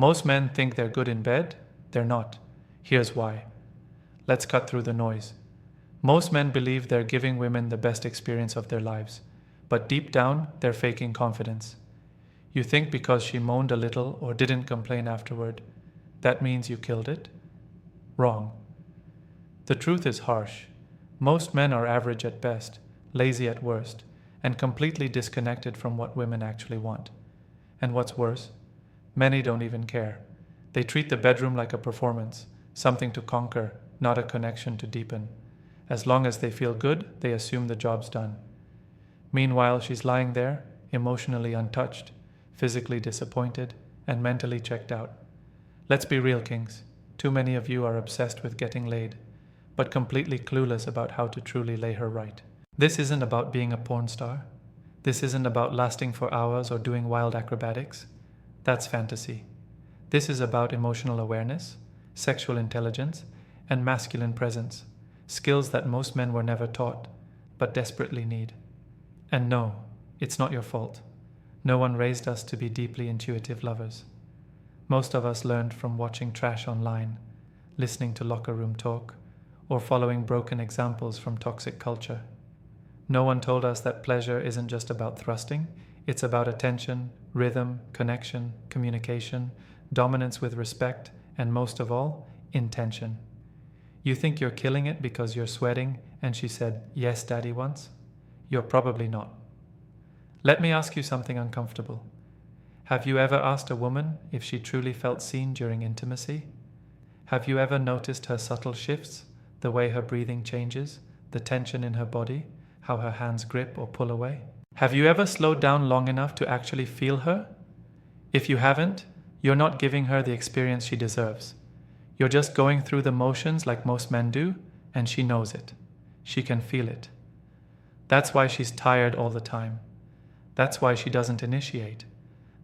Most men think they're good in bed. They're not. Here's why. Let's cut through the noise. Most men believe they're giving women the best experience of their lives, but deep down, they're faking confidence. You think because she moaned a little or didn't complain afterward, that means you killed it? Wrong. The truth is harsh. Most men are average at best, lazy at worst, and completely disconnected from what women actually want. And what's worse, many don't even care. They treat the bedroom like a performance, something to conquer, not a connection to deepen. As long as they feel good, they assume the job's done. Meanwhile, she's lying there, emotionally untouched, physically disappointed, and mentally checked out. Let's be real, kings. Too many of you are obsessed with getting laid, but completely clueless about how to truly lay her right. This isn't about being a porn star. This isn't about lasting for hours or doing wild acrobatics. That's fantasy. This is about emotional awareness, sexual intelligence, and masculine presence, skills that most men were never taught, but desperately need. And no, it's not your fault. No one raised us to be deeply intuitive lovers. Most of us learned from watching trash online, listening to locker room talk, or following broken examples from toxic culture. No one told us that pleasure isn't just about thrusting, it's about attention, rhythm, connection, communication, dominance with respect, and most of all, intention. You think you're killing it because you're sweating and she said, "Yes, Daddy," once? You're probably not. Let me ask you something uncomfortable. Have you ever asked a woman if she truly felt seen during intimacy? Have you ever noticed her subtle shifts, the way her breathing changes, the tension in her body, how her hands grip or pull away? Have you ever slowed down long enough to actually feel her? If you haven't, you're not giving her the experience she deserves. You're just going through the motions like most men do, and she knows it. She can feel it. That's why she's tired all the time. That's why she doesn't initiate.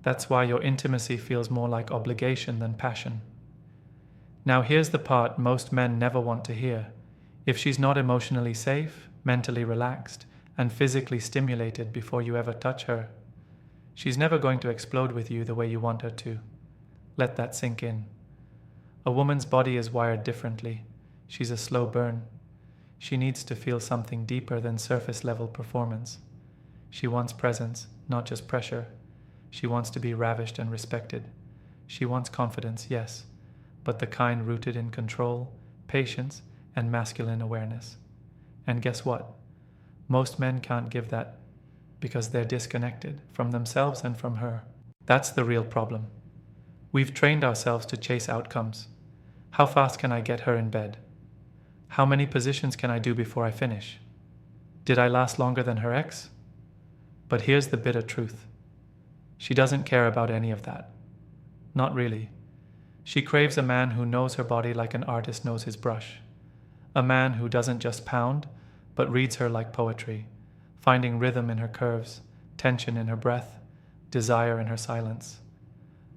That's why your intimacy feels more like obligation than passion. Now here's the part most men never want to hear. If she's not emotionally safe, mentally relaxed, and physically stimulated before you ever touch her, she's never going to explode with you the way you want her to. Let that sink in. A woman's body is wired differently. She's a slow burn. She needs to feel something deeper than surface-level performance. She wants presence, not just pressure. She wants to be ravished and respected. She wants confidence, yes, but the kind rooted in control, patience, and masculine awareness. And guess what? Most men can't give that because they're disconnected from themselves and from her. That's the real problem. We've trained ourselves to chase outcomes. How fast can I get her in bed? How many positions can I do before I finish? Did I last longer than her ex? But here's the bitter truth. She doesn't care about any of that. Not really. She craves a man who knows her body like an artist knows his brush. A man who doesn't just pound, but reads her like poetry, finding rhythm in her curves, tension in her breath, desire in her silence.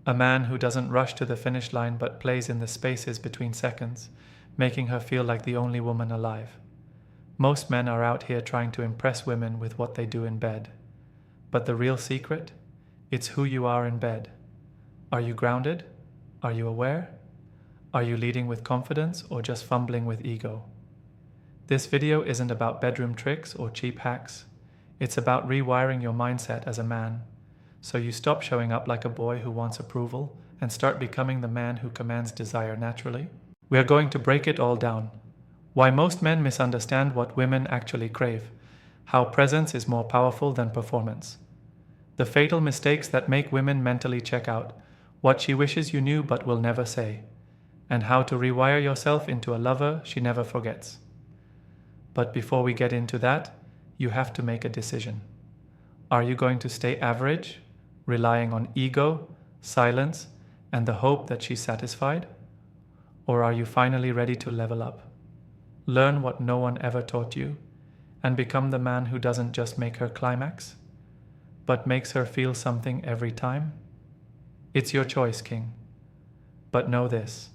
A man who doesn't rush to the finish line but plays in the spaces between seconds, making her feel like the only woman alive. Most men are out here trying to impress women with what they do in bed. But the real secret? It's who you are in bed. Are you grounded? Are you aware? Are you leading with confidence or just fumbling with ego? This video isn't about bedroom tricks or cheap hacks. It's about rewiring your mindset as a man, so you stop showing up like a boy who wants approval and start becoming the man who commands desire naturally. We are going to break it all down. Why most men misunderstand what women actually crave. How presence is more powerful than performance. The fatal mistakes that make women mentally check out. What she wishes you knew but will never say. And how to rewire yourself into a lover she never forgets. But before we get into that, you have to make a decision. Are you going to stay average, relying on ego, silence, and the hope that she's satisfied? Or are you finally ready to level up? Learn what no one ever taught you, and become the man who doesn't just make her climax, but makes her feel something every time? It's your choice, King. But know this.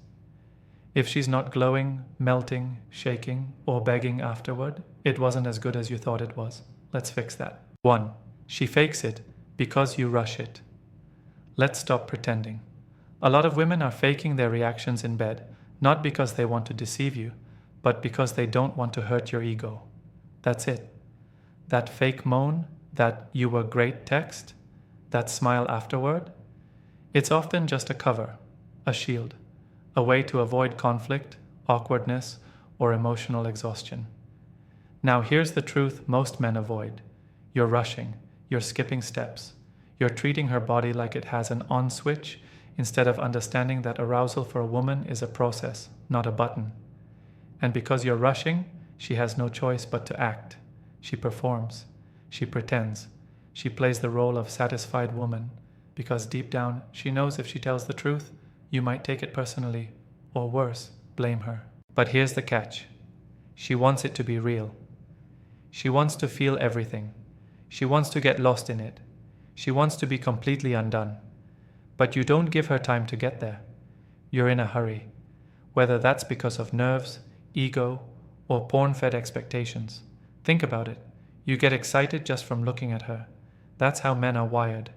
If she's not glowing, melting, shaking, or begging afterward, it wasn't as good as you thought it was. Let's fix that. 1. She fakes it because you rush it. Let's stop pretending. A lot of women are faking their reactions in bed, not because they want to deceive you, but because they don't want to hurt your ego. That's it. That fake moan, that "you were great" text, that smile afterward, it's often just a cover, a shield, a way to avoid conflict, awkwardness, or emotional exhaustion. Now here's the truth most men avoid. You're rushing, you're skipping steps, you're treating her body like it has an on switch instead of understanding that arousal for a woman is a process, not a button. And because you're rushing, she has no choice but to act. She performs, she pretends, she plays the role of satisfied woman, because deep down she knows if she tells the truth, you might take it personally, or worse, blame her. But here's the catch. She wants it to be real. She wants to feel everything. She wants to get lost in it. She wants to be completely undone. But you don't give her time to get there. You're in a hurry, whether that's because of nerves, ego, or porn-fed expectations. Think about it. You get excited just from looking at her. That's how men are wired.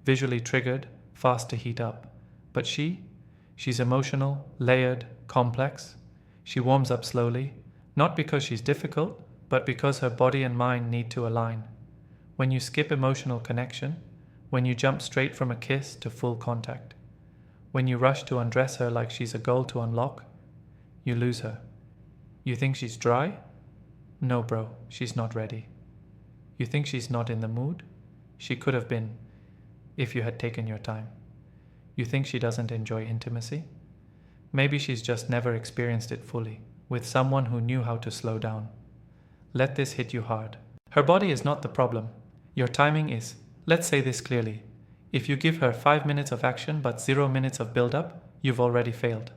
Visually triggered, fast to heat up. But she's emotional, layered, complex. She warms up slowly, not because she's difficult, but because her body and mind need to align. When you skip emotional connection, when you jump straight from a kiss to full contact, when you rush to undress her like she's a goal to unlock, you lose her. You think she's dry? No, bro, she's not ready. You think she's not in the mood? She could have been, if you had taken your time. You think she doesn't enjoy intimacy? Maybe she's just never experienced it fully, with someone who knew how to slow down. Let this hit you hard. Her body is not the problem. Your timing is. Let's say this clearly. If you give her 5 minutes of action but 0 minutes of build-up, you've already failed.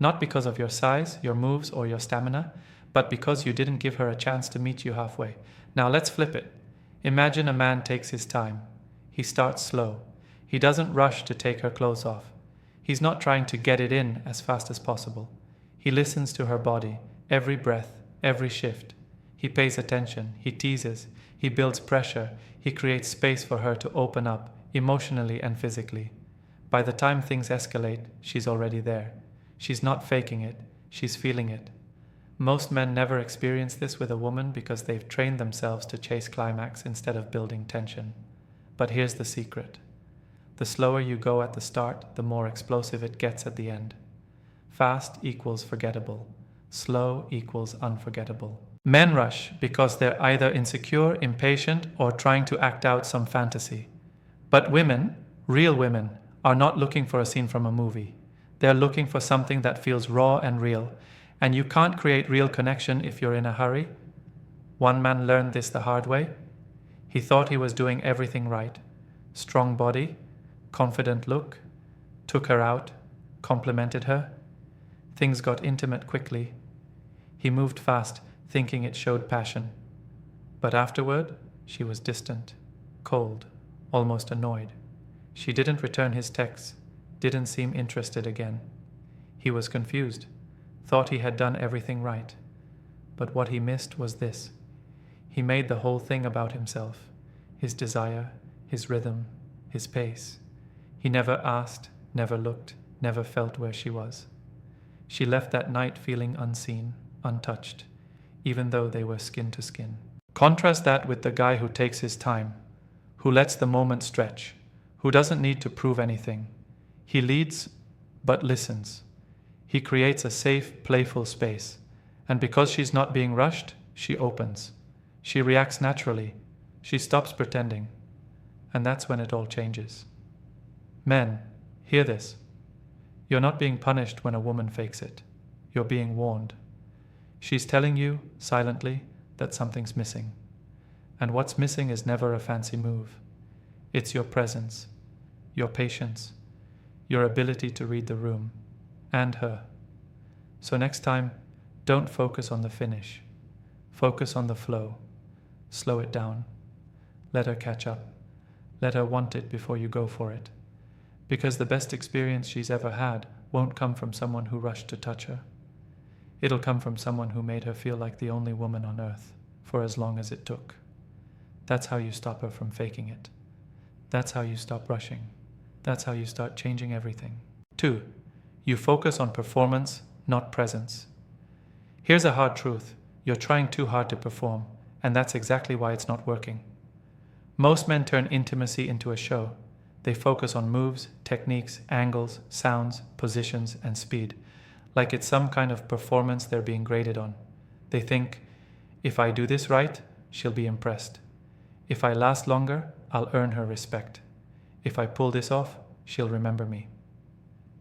Not because of your size, your moves, or your stamina, but because you didn't give her a chance to meet you halfway. Now let's flip it. Imagine a man takes his time. He starts slow. He doesn't rush to take her clothes off. He's not trying to get it in as fast as possible. He listens to her body, every breath, every shift. He pays attention, he teases, he builds pressure, he creates space for her to open up, emotionally and physically. By the time things escalate, she's already there. She's not faking it, she's feeling it. Most men never experience this with a woman because they've trained themselves to chase climax instead of building tension. But here's the secret. The slower you go at the start, the more explosive it gets at the end. Fast equals forgettable. Slow equals unforgettable. Men rush because they're either insecure, impatient, or trying to act out some fantasy. But women, real women, are not looking for a scene from a movie. They're looking for something that feels raw and real. And you can't create real connection if you're in a hurry. One man learned this the hard way. He thought he was doing everything right. Strong body, confident look, took her out, complimented her. Things got intimate quickly. He moved fast, thinking it showed passion. But afterward, she was distant, cold, almost annoyed. She didn't return his texts, didn't seem interested again. He was confused, thought he had done everything right. But what he missed was this. He made the whole thing about himself, his desire, his rhythm, his pace. He never asked, never looked, never felt where she was. She left that night feeling unseen, untouched, even though they were skin to skin. Contrast that with the guy who takes his time, who lets the moment stretch, who doesn't need to prove anything. He leads, but listens. He creates a safe, playful space. And because she's not being rushed, she opens. She reacts naturally. She stops pretending. And that's when it all changes. Men, hear this. You're not being punished when a woman fakes it. You're being warned. She's telling you, silently, that something's missing. And what's missing is never a fancy move. It's your presence, your patience, your ability to read the room, and her. So next time, don't focus on the finish. Focus on the flow. Slow it down. Let her catch up. Let her want it before you go for it. Because the best experience she's ever had won't come from someone who rushed to touch her. It'll come from someone who made her feel like the only woman on earth, for as long as it took. That's how you stop her from faking it. That's how you stop rushing. That's how you start changing everything. 2. You focus on performance, not presence. Here's a hard truth. You're trying too hard to perform, and that's exactly why it's not working. Most men turn intimacy into a show. They focus on moves, techniques, angles, sounds, positions, and speed, like it's some kind of performance they're being graded on. They think, if I do this right, she'll be impressed. If I last longer, I'll earn her respect. If I pull this off, she'll remember me.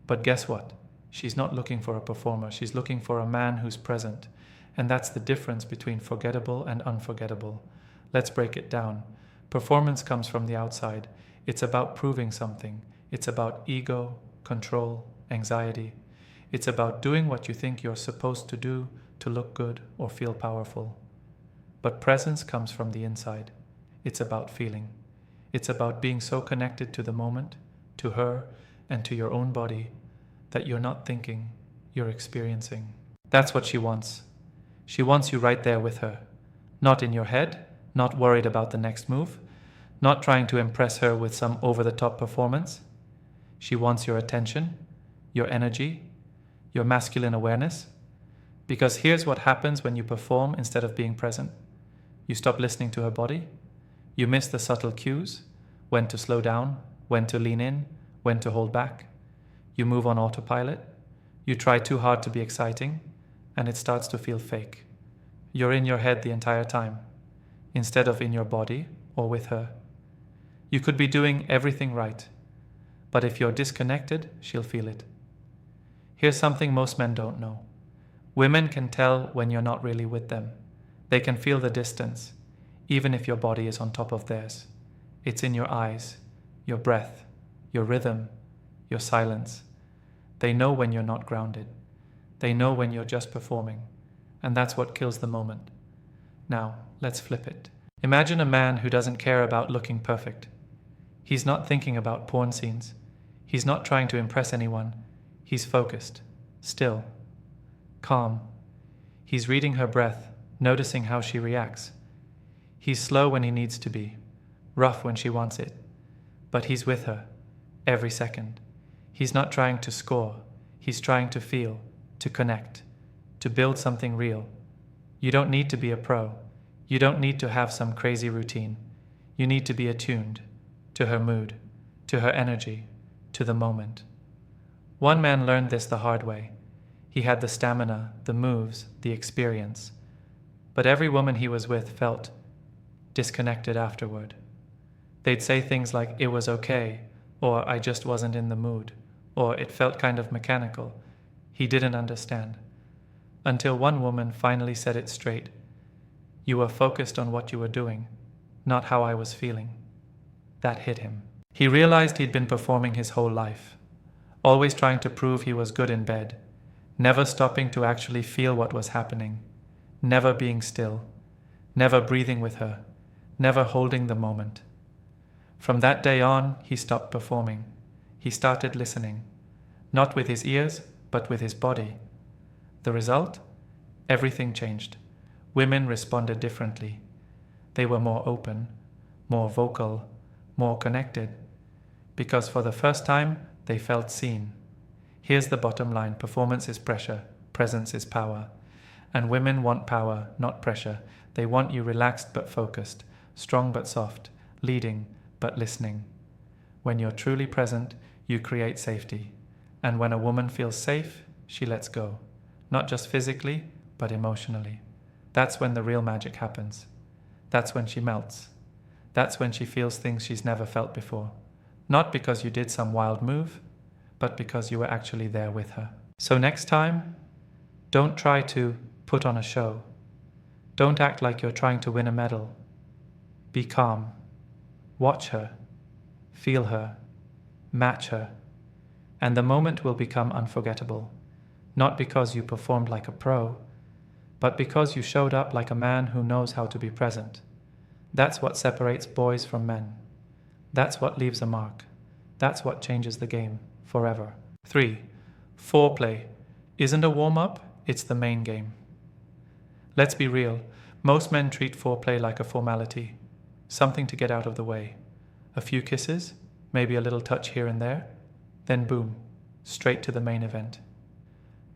But guess what? She's not looking for a performer. She's looking for a man who's present. And that's the difference between forgettable and unforgettable. Let's break it down. Performance comes from the outside. It's about proving something. It's about ego, control, anxiety. It's about doing what you think you're supposed to do to look good or feel powerful. But presence comes from the inside. It's about feeling. It's about being so connected to the moment, to her, and to your own body that you're not thinking, you're experiencing. That's what she wants. She wants you right there with her. Not in your head, not worried about the next move, not trying to impress her with some over-the-top performance. She wants your attention, your energy, your masculine awareness. Because here's what happens when you perform instead of being present. You stop listening to her body. You miss the subtle cues, when to slow down, when to lean in, when to hold back. You move on autopilot. You try too hard to be exciting, and it starts to feel fake. You're in your head the entire time, instead of in your body or with her. You could be doing everything right, but if you're disconnected, she'll feel it. Here's something most men don't know. Women can tell when you're not really with them. They can feel the distance, even if your body is on top of theirs. It's in your eyes, your breath, your rhythm, your silence. They know when you're not grounded. They know when you're just performing. And that's what kills the moment. Now, let's flip it. Imagine a man who doesn't care about looking perfect. He's not thinking about porn scenes. He's not trying to impress anyone. He's focused, still, calm. He's reading her breath, noticing how she reacts. He's slow when he needs to be, rough when she wants it. But he's with her, every second. He's not trying to score. He's trying to feel, to connect, to build something real. You don't need to be a pro. You don't need to have some crazy routine. You need to be attuned to her mood, to her energy, to the moment. One man learned this the hard way. He had the stamina, the moves, the experience. But every woman he was with felt disconnected afterward. They'd say things like, "It was okay," or "I just wasn't in the mood," or "It felt kind of mechanical." He didn't understand. Until one woman finally said it straight. "You were focused on what you were doing, not how I was feeling." That hit him. He realized he'd been performing his whole life, always trying to prove he was good in bed, never stopping to actually feel what was happening, never being still, never breathing with her, never holding the moment. From that day on, he stopped performing. He started listening, not with his ears, but with his body. The result? Everything changed. Women responded differently. They were more open, more vocal, more connected, because for the first time, they felt seen. Here's the bottom line. Performance is pressure. Presence is power. And women want power, not pressure. They want you relaxed but focused, strong but soft, leading but listening. When you're truly present, you create safety. And when a woman feels safe, she lets go. Not just physically, but emotionally. That's when the real magic happens. That's when she melts. That's when she feels things she's never felt before. Not because you did some wild move, but because you were actually there with her. So next time, don't try to put on a show. Don't act like you're trying to win a medal. Be calm. Watch her. Feel her. Match her. And the moment will become unforgettable. Not because you performed like a pro, but because you showed up like a man who knows how to be present. That's what separates boys from men. That's what leaves a mark. That's what changes the game forever. 3. Foreplay isn't a warm-up, it's the main game. Let's be real. Most men treat foreplay like a formality, something to get out of the way. A few kisses, maybe a little touch here and there, then boom, straight to the main event.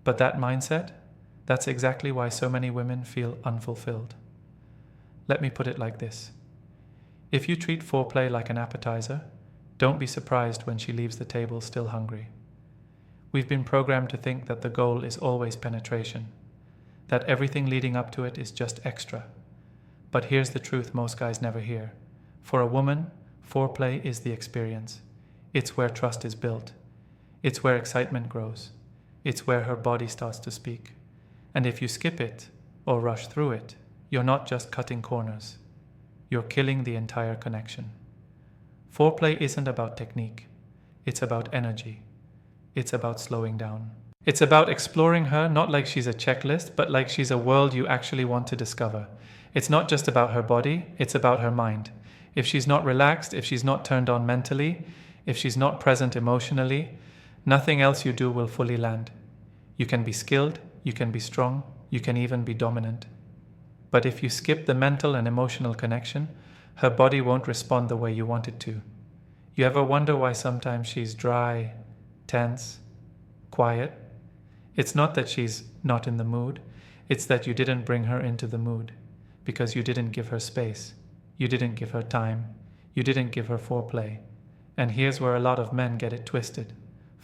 But that mindset, that's exactly why so many women feel unfulfilled. Let me put it like this. If you treat foreplay like an appetizer, don't be surprised when she leaves the table still hungry. We've been programmed to think that the goal is always penetration, that everything leading up to it is just extra. But here's the truth most guys never hear. For a woman, foreplay is the experience. It's where trust is built. It's where excitement grows. It's where her body starts to speak. And if you skip it or rush through it, you're not just cutting corners. You're killing the entire connection. Foreplay isn't about technique. It's about energy. It's about slowing down. It's about exploring her not like she's a checklist, but like she's a world you actually want to discover. It's not just about her body, it's about her mind. If she's not relaxed, if she's not turned on mentally, if she's not present emotionally, nothing else you do will fully land. You can be skilled, you can be strong, you can even be dominant. But if you skip the mental and emotional connection, her body won't respond the way you want it to. You ever wonder why sometimes she's dry, tense, quiet? It's not that she's not in the mood, it's that you didn't bring her into the mood, because you didn't give her space, you didn't give her time, you didn't give her foreplay. And here's where a lot of men get it twisted.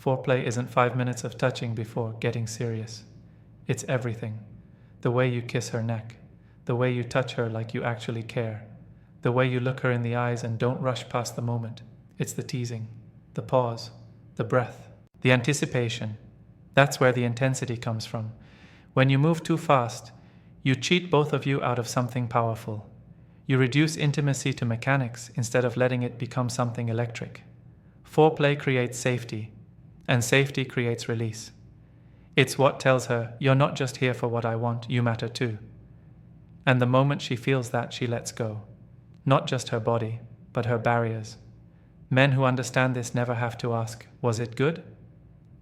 Foreplay isn't 5 minutes of touching before getting serious. It's everything. The way you kiss her neck, the way you touch her like you actually care, the way you look her in the eyes and don't rush past the moment. It's the teasing, the pause, the breath, the anticipation. That's where the intensity comes from. When you move too fast, you cheat both of you out of something powerful. You reduce intimacy to mechanics instead of letting it become something electric. Foreplay creates safety, and safety creates release. It's what tells her, you're not just here for what I want, you matter too. And the moment she feels that, she lets go. Not just her body, but her barriers. Men who understand this never have to ask, was it good?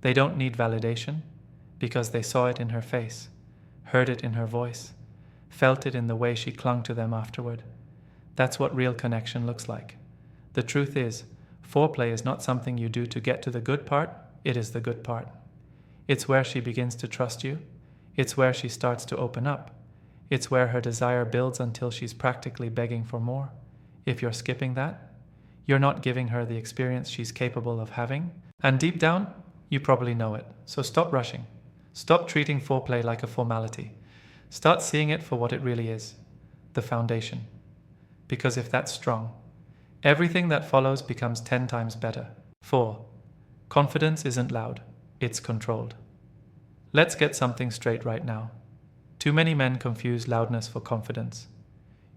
They don't need validation, because they saw it in her face, heard it in her voice, felt it in the way she clung to them afterward. That's what real connection looks like. The truth is, foreplay is not something you do to get to the good part, it is the good part. It's where she begins to trust you. It's where she starts to open up. It's where her desire builds until she's practically begging for more. If you're skipping that, you're not giving her the experience she's capable of having. And deep down, you probably know it. So stop rushing. Stop treating foreplay like a formality. Start seeing it for what it really is, the foundation. Because if that's strong, everything that follows becomes 10 times better. 4. Confidence isn't loud, it's controlled. Let's get something straight right now. Too many men confuse loudness for confidence.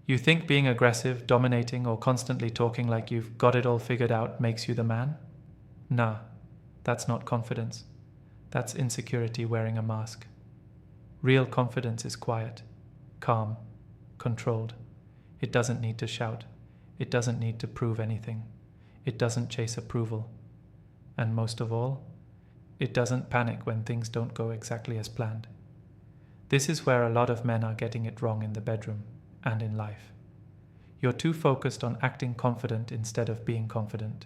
You think being aggressive, dominating, or constantly talking like you've got it all figured out makes you the man? Nah, that's not confidence. That's insecurity wearing a mask. Real confidence is quiet, calm, controlled. It doesn't need to shout. It doesn't need to prove anything. It doesn't chase approval. And most of all, it doesn't panic when things don't go exactly as planned. This is where a lot of men are getting it wrong in the bedroom and in life. You're too focused on acting confident instead of being confident.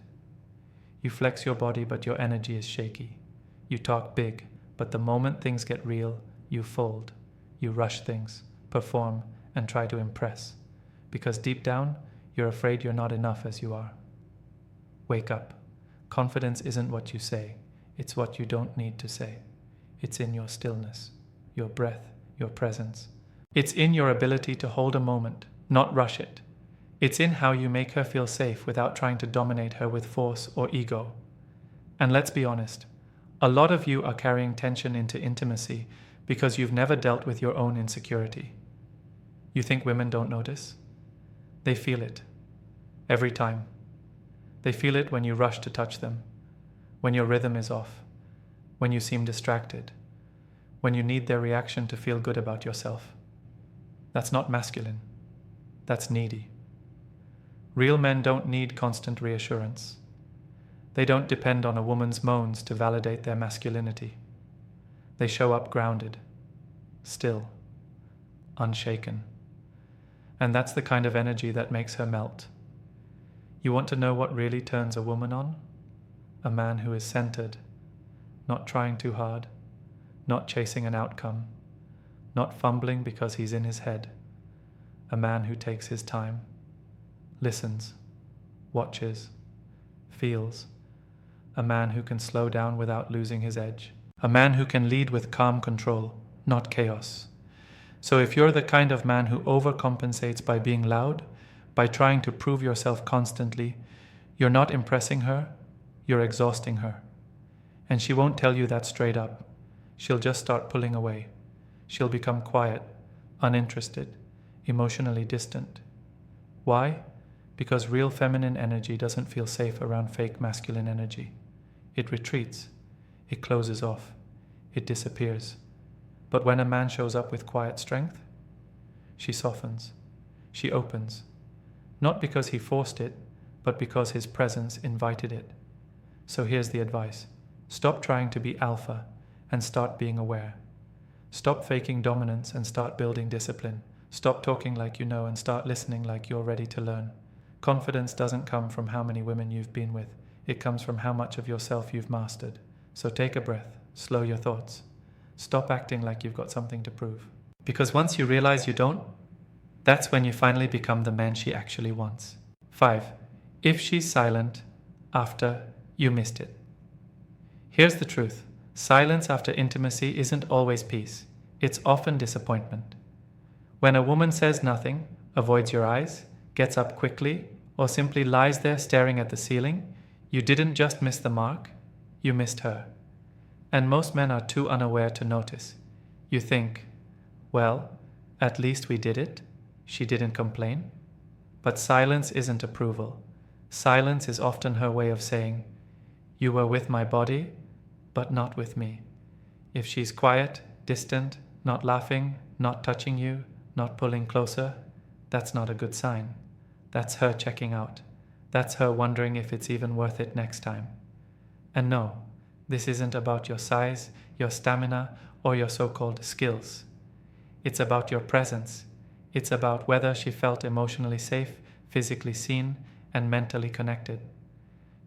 You flex your body, but your energy is shaky. You talk big, but the moment things get real, you fold. You rush things, perform, and try to impress. Because deep down, you're afraid you're not enough as you are. Wake up. Confidence isn't what you say. It's what you don't need to say. It's in your stillness, your breath, your presence. It's in your ability to hold a moment, not rush it. It's in how you make her feel safe without trying to dominate her with force or ego. And let's be honest, a lot of you are carrying tension into intimacy because you've never dealt with your own insecurity. You think women don't notice? They feel it. Every time. They feel it when you rush to touch them, when your rhythm is off, when you seem distracted, when you need their reaction to feel good about yourself. That's not masculine. That's needy. Real men don't need constant reassurance. They don't depend on a woman's moans to validate their masculinity. They show up grounded, still, unshaken. And that's the kind of energy that makes her melt. You want to know what really turns a woman on? A man who is centered, not trying too hard, not chasing an outcome, not fumbling because he's in his head. A man who takes his time, listens, watches, feels. A man who can slow down without losing his edge. A man who can lead with calm control, not chaos. So if you're the kind of man who overcompensates by being loud, by trying to prove yourself constantly, you're not impressing her, you're exhausting her. And she won't tell you that straight up. She'll just start pulling away. She'll become quiet, uninterested, emotionally distant. Why? Because real feminine energy doesn't feel safe around fake masculine energy. It retreats. It closes off. It disappears. But when a man shows up with quiet strength, she softens. She opens. Not because he forced it, but because his presence invited it. So here's the advice. Stop trying to be alpha and start being aware. Stop faking dominance and start building discipline. Stop talking like you know and start listening like you're ready to learn. Confidence doesn't come from how many women you've been with. It comes from how much of yourself you've mastered. So take a breath, slow your thoughts. Stop acting like you've got something to prove. Because once you realize you don't, that's when you finally become the man she actually wants. 5. If she's silent after you missed it. Here's the truth. Silence after intimacy isn't always peace. It's often disappointment. When a woman says nothing, avoids your eyes, gets up quickly, or simply lies there staring at the ceiling, you didn't just miss the mark, you missed her. And most men are too unaware to notice. You think, well, at least we did it. She didn't complain. But silence isn't approval. Silence is often her way of saying, you were with my body, but not with me. If she's quiet, distant, not laughing, not touching you, not pulling closer, that's not a good sign. That's her checking out. That's her wondering if it's even worth it next time. And no, this isn't about your size, your stamina, or your so-called skills. It's about your presence. It's about whether she felt emotionally safe, physically seen, and mentally connected.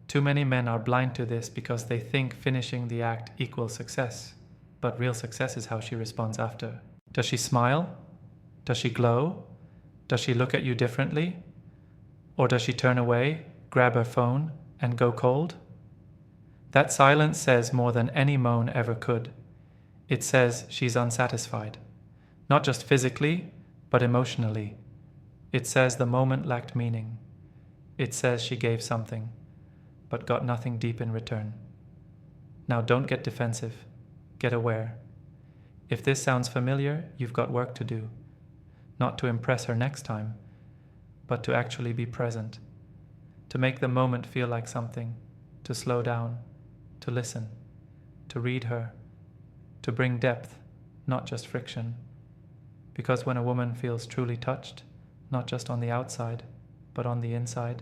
Too many men are blind to this because they think finishing the act equals success. But real success is how she responds after. Does she smile? Does she glow? Does she look at you differently? Or does she turn away, grab her phone, and go cold? That silence says more than any moan ever could. It says she's unsatisfied. Not just physically, but emotionally. It says the moment lacked meaning. It says she gave something, but got nothing deep in return. Now don't get defensive. Get aware. If this sounds familiar, you've got work to do. Not to impress her next time, but to actually be present. To make the moment feel like something. To slow down. To listen. To read her. To bring depth, not just friction. Because when a woman feels truly touched, not just on the outside, but on the inside,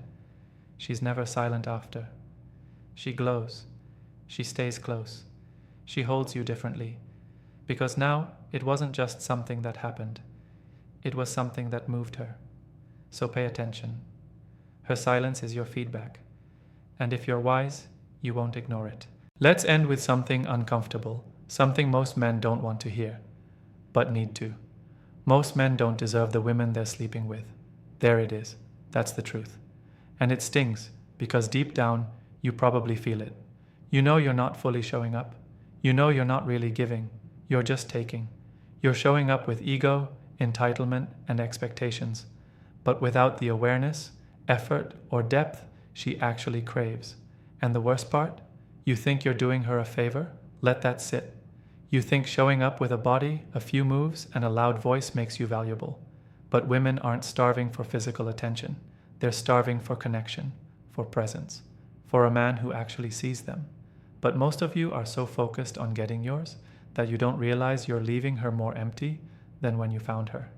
she's never silent after. She glows. She stays close. She holds you differently. Because now, it wasn't just something that happened. It was something that moved her. So pay attention. Her silence is your feedback. And if you're wise, you won't ignore it. Let's end with something uncomfortable, something most men don't want to hear, but need to. Most men don't deserve the women they're sleeping with. There it is. That's the truth. And it stings, because deep down, you probably feel it. You know you're not fully showing up. You know you're not really giving. You're just taking. You're showing up with ego, entitlement, and expectations, but without the awareness, effort, or depth she actually craves. And the worst part? You think you're doing her a favor? Let that sit. You think showing up with a body, a few moves, and a loud voice makes you valuable. But women aren't starving for physical attention. They're starving for connection, for presence, for a man who actually sees them. But most of you are so focused on getting yours that you don't realize you're leaving her more empty than when you found her.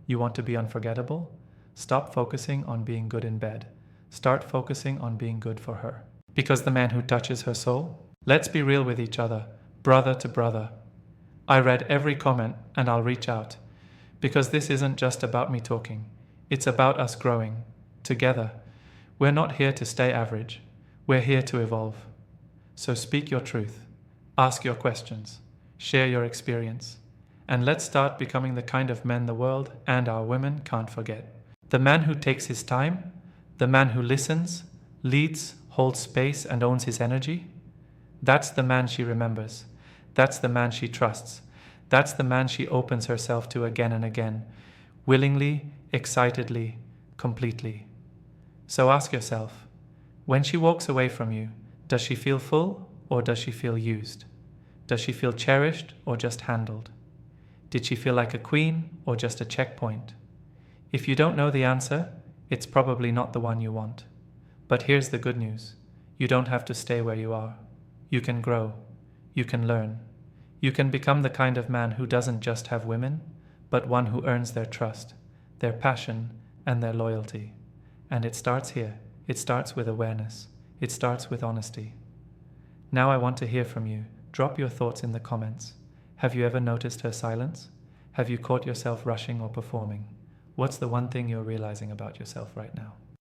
You want to be unforgettable? Stop focusing on being good in bed. Start focusing on being good for her. Because the man who touches her soul? Let's be real with each other, brother to brother. I read every comment and I'll reach out. Because this isn't just about me talking. It's about us growing. Together. We're not here to stay average. We're here to evolve. So speak your truth. Ask your questions. Share your experience. And let's start becoming the kind of men the world and our women can't forget. The man who takes his time, the man who listens, leads, holds space, and owns his energy. That's the man she remembers. That's the man she trusts. That's the man she opens herself to again and again, willingly, excitedly, completely. So ask yourself, when she walks away from you, does she feel full or does she feel used? Does she feel cherished or just handled? Did she feel like a queen or just a checkpoint? If you don't know the answer, it's probably not the one you want. But here's the good news. You don't have to stay where you are. You can grow. You can learn. You can become the kind of man who doesn't just have women, but one who earns their trust, their passion, and their loyalty. And it starts here. It starts with awareness. It starts with honesty. Now I want to hear from you. Drop your thoughts in the comments. Have you ever noticed her silence? Have you caught yourself rushing or performing? What's the one thing you're realizing about yourself right now?